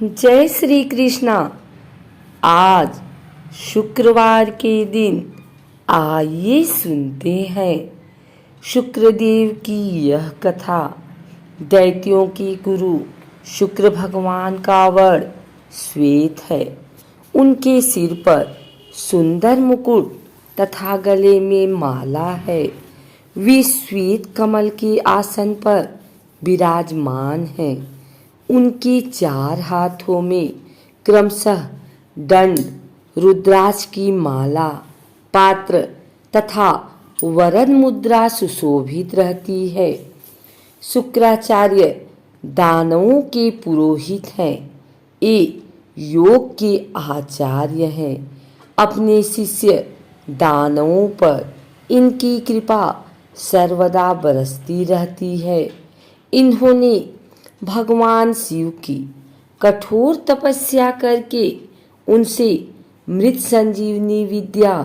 जय श्री कृष्णा। आज शुक्रवार के दिन आइए सुनते हैं शुक्रदेव की यह कथा। दैत्यों की गुरु शुक्र भगवान का वर्ण श्वेत है। उनके सिर पर सुंदर मुकुट तथा गले में माला है। वे श्वेत कमल के आसन पर विराजमान हैं। उनके 4 हाथों में क्रमशः दंड, रुद्राक्ष की माला, पात्र तथा वरद मुद्रा सुशोभित रहती है। शुक्राचार्य दानवों के पुरोहित हैं। ये योग के आचार्य हैं। अपने शिष्य दानवों पर इनकी कृपा सर्वदा बरसती रहती है। इन्होंने भगवान शिव की कठोर तपस्या करके उनसे मृत संजीवनी विद्या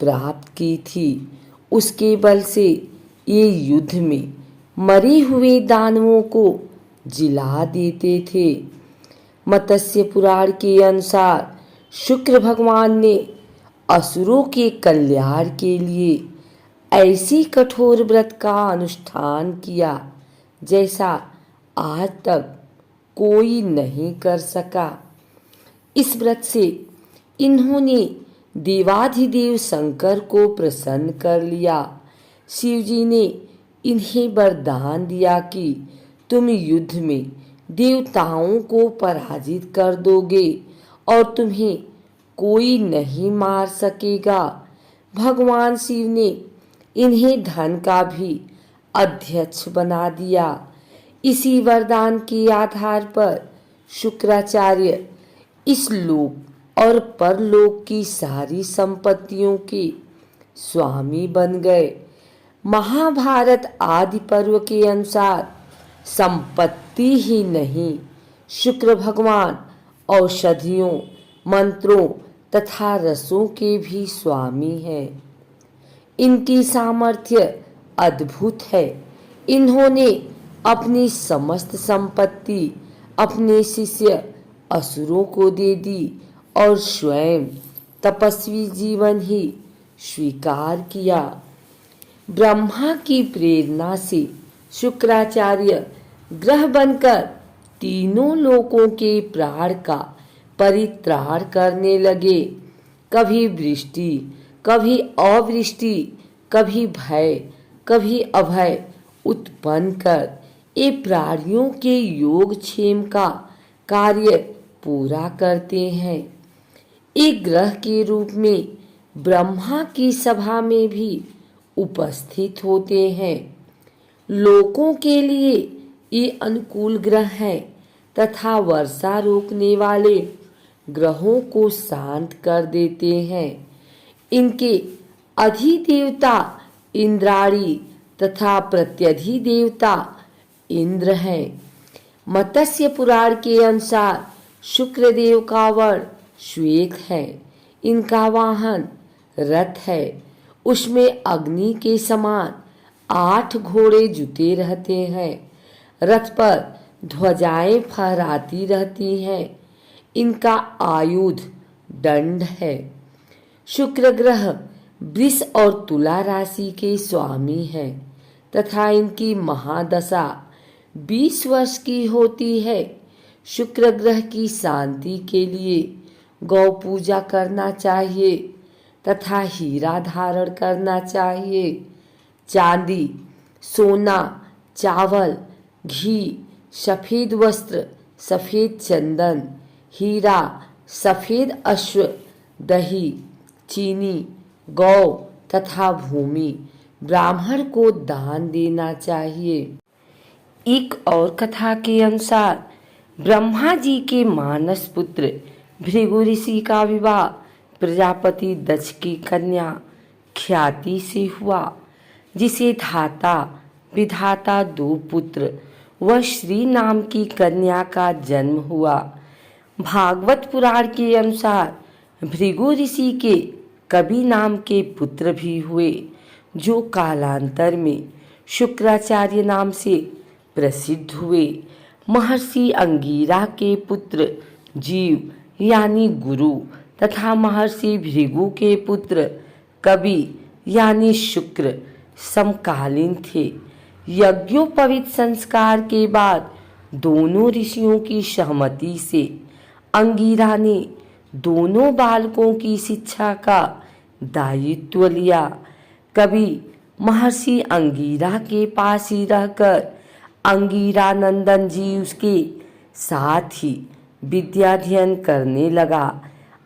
प्राप्त की थी। उसके बल से ये युद्ध में मरे हुए दानवों को जिला देते थे। मत्स्य पुराण के अनुसार शुक्र भगवान ने असुरों के कल्याण के लिए ऐसी कठोर व्रत का अनुष्ठान किया जैसा आज तक कोई नहीं कर सका। इस व्रत से इन्होंने देवाधिदेव शंकर को प्रसन्न कर लिया। शिव जी ने इन्हें वरदान दिया कि तुम युद्ध में देवताओं को पराजित कर दोगे और तुम्हें कोई नहीं मार सकेगा। भगवान शिव ने इन्हें धन का भी अध्यक्ष बना दिया। इसी वरदान के आधार पर शुक्राचार्य इस लोक और परलोक की सारी संपत्तियों के स्वामी बन गए। महाभारत आदि पर्व के अनुसार संपत्ति ही नहीं, शुक्र भगवान औषधियों, मंत्रों तथा रसों के भी स्वामी हैं। इनकी सामर्थ्य अद्भुत है। इन्होंने अपनी समस्त संपत्ति अपने शिष्य असुरों को दे दी और स्वयं तपस्वी जीवन ही स्वीकार किया। ब्रह्मा की प्रेरणा से शुक्राचार्य ग्रह बनकर तीनों लोकों के प्राण का परित्राण करने लगे। कभी वृष्टि, कभी अवृष्टि, कभी भय, कभी अभय उत्पन्न कर ये प्राणियों के योगक्षेम का कार्य पूरा करते हैं। एक ग्रह के रूप में ब्रह्मा की सभा में भी उपस्थित होते हैं। लोकों के लिए ये अनुकूल ग्रह हैं तथा वर्षा रोकने वाले ग्रहों को शांत कर देते हैं। इनके अधिदेवता इंद्राणी तथा प्रत्यधिदेवता इंद्र हैं। मत्स्य पुराण के अनुसार शुक्रदेव का वर्ण श्वेत है। इनका वाहन रथ है। उसमें अग्नि के समान 8 घोड़े जुटे रहते हैं। रथ पर ध्वजाएं फहराती रहती हैं। इनका आयुध दंड है। शुक्र ग्रह वृष और तुला राशि के स्वामी हैं तथा इनकी महादशा 20 वर्ष की होती है। शुक्र ग्रह की शांति के लिए गौ पूजा करना चाहिए तथा हीरा धारण करना चाहिए। चांदी, सोना, चावल, घी, सफेद वस्त्र, सफेद चंदन, हीरा, सफेद अश्व, दही, चीनी, गौ तथा भूमि ब्राह्मण को दान देना चाहिए। एक और कथा के अनुसार ब्रह्मा जी के मानस पुत्र भृगु ऋषि का विवाह प्रजापति दक्ष की कन्या ख्याति से हुआ, जिसे धाता विधाता 2 पुत्र व श्री नाम की कन्या का जन्म हुआ। भागवत पुराण के अनुसार भृगु ऋषि के कवि नाम के पुत्र भी हुए, जो कालांतर में शुक्राचार्य नाम से प्रसिद्ध हुए। महर्षि अंगीरा के पुत्र जीव यानी गुरु तथा महर्षि भृगु के पुत्र कवि यानी शुक्र समकालीन थे। यज्ञोपवीत संस्कार के बाद दोनों ऋषियों की सहमति से अंगीरा ने दोनों बालकों की शिक्षा का दायित्व लिया। कवि महर्षि अंगीरा के पास ही रहकर अंगीरा नंदन जी उसके साथ ही विद्याध्ययन करने लगा।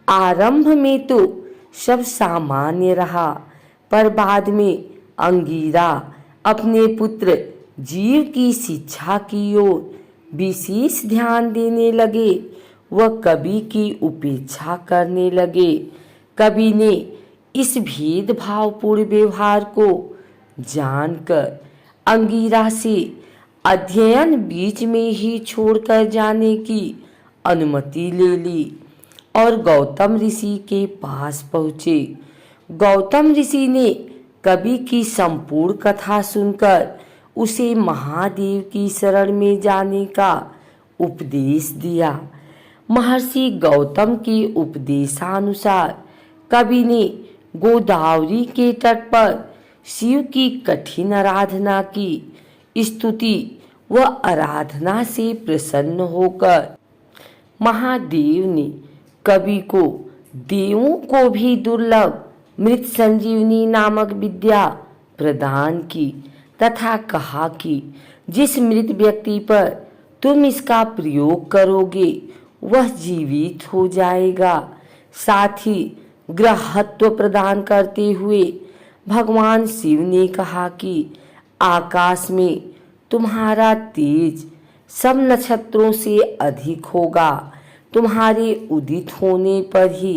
आरंभ में तो सब सामान्य रहा, पर बाद में अंगीरा अपने पुत्र जीव की शिक्षा की ओर विशेष ध्यान देने लगे। वह कवि की उपेक्षा करने लगे। कवि ने इस भेदभावपूर्ण व्यवहार को जानकर अंगीरा से अध्ययन बीच में ही छोड़कर जाने की अनुमति ले ली और गौतम ऋषि के पास पहुँचे। गौतम ऋषि ने कवि की संपूर्ण कथा सुनकर उसे महादेव की शरण में जाने का उपदेश दिया। महर्षि गौतम के उपदेशानुसार कवि ने गोदावरी के तट पर शिव की कठिन आराधना की। स्तुति व आराधना से प्रसन्न होकर महादेव ने कवि को देवों को भी दुर्लभ मृत संजीवनी नामक विद्या प्रदान की तथा कहा कि जिस मृत व्यक्ति पर तुम इसका प्रयोग करोगे वह जीवित हो जाएगा। साथ ही ग्रहत्व प्रदान करते हुए भगवान शिव ने कहा कि आकाश में तुम्हारा तेज सब नक्षत्रों से अधिक होगा। तुम्हारे उदित होने पर ही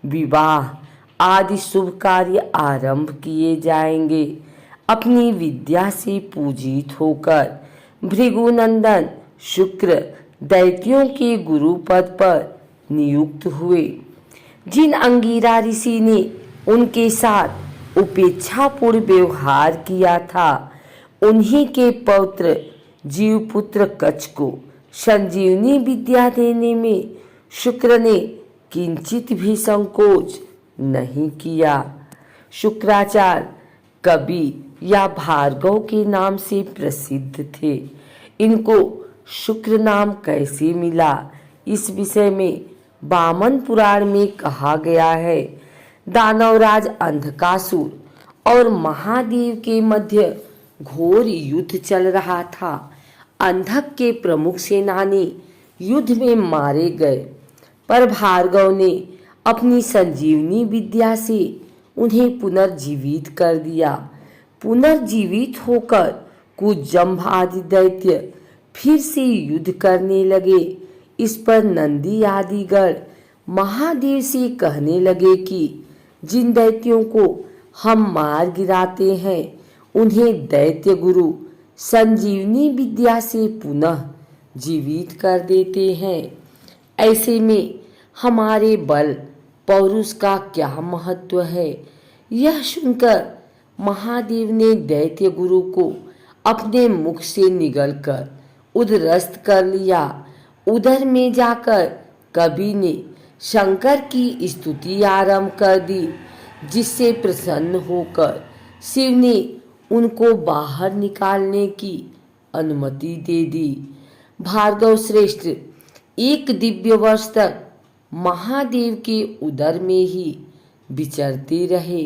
विवाह आदि शुभ कार्य आरंभ किए जाएंगे। अपनी विद्या से पूजित होकर भृगुनंदन शुक्र दैत्यों के गुरु पद पर नियुक्त हुए। जिन अंगीरा ऋषि ने उनके साथ उपेक्षापूर्ण व्यवहार किया था, उन्हीं के पौत्र जीवपुत्र कच्छ को संजीवनी विद्या देने में शुक्र ने किंचित भी संकोच नहीं किया। शुक्राचार्य कवि या भार्गव के नाम से प्रसिद्ध थे। इनको शुक्र नाम कैसे मिला, इस विषय में वामन पुराण में कहा गया है। दानवराज अंधकासुर और महादेव के मध्य घोर युद्ध चल रहा था। अंधक के प्रमुख सेनानी युद्ध में मारे गए, पर भार्गव ने अपनी संजीवनी विद्या से उन्हें पुनर्जीवित कर दिया। पुनर्जीवित होकर कुछ जंभ आदि दैत्य फिर से युद्ध करने लगे। इस पर नंदी आदि गण महादेव से कहने लगे कि जिन दैत्यों को हम मार गिराते हैं उन्हें दैत्य गुरु संजीवनी विद्या से पुनः जीवित कर देते हैं। ऐसे में हमारे बल पौरुष का क्या महत्व है। यह सुनकर महादेव ने दैत्य गुरु को अपने मुख से निगलकर उदरस्त कर लिया। उदर में जाकर कवि ने शंकर की स्तुति आरंभ कर दी, जिससे प्रसन्न होकर शिव ने उनको बाहर निकालने की अनुमति दे दी। भार्गव श्रेष्ठ एक दिव्य वर्ष तक महादेव के उदर में ही विचरते रहे,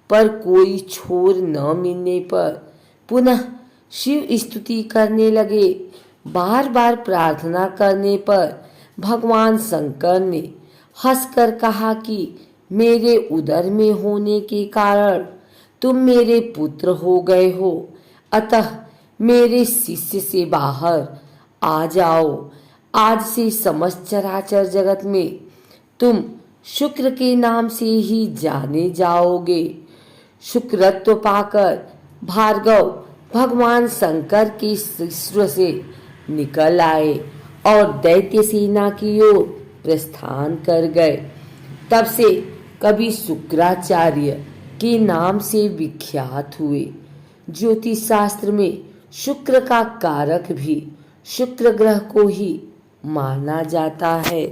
पर कोई छोर न मिलने पर पुनः शिव स्तुति करने लगे। बार बार प्रार्थना करने पर भगवान शंकर ने हंसकर कहा कि मेरे उदर में होने के कारण तुम मेरे पुत्र हो गए हो, अतः मेरे शिष्य से बाहर आ जाओ। आज से समस्त चराचर जगत में तुम शुक्र के नाम से ही जाने जाओगे। शुक्रत्व पाकर भार्गव भगवान शंकर के शिश्र से निकल आए और दैत्य सेना की ओर प्रस्थान कर गए। तब से कवि शुक्राचार्य के नाम से विख्यात हुए। ज्योतिष शास्त्र में शुक्र का कारक भी शुक्र ग्रह को ही माना जाता है।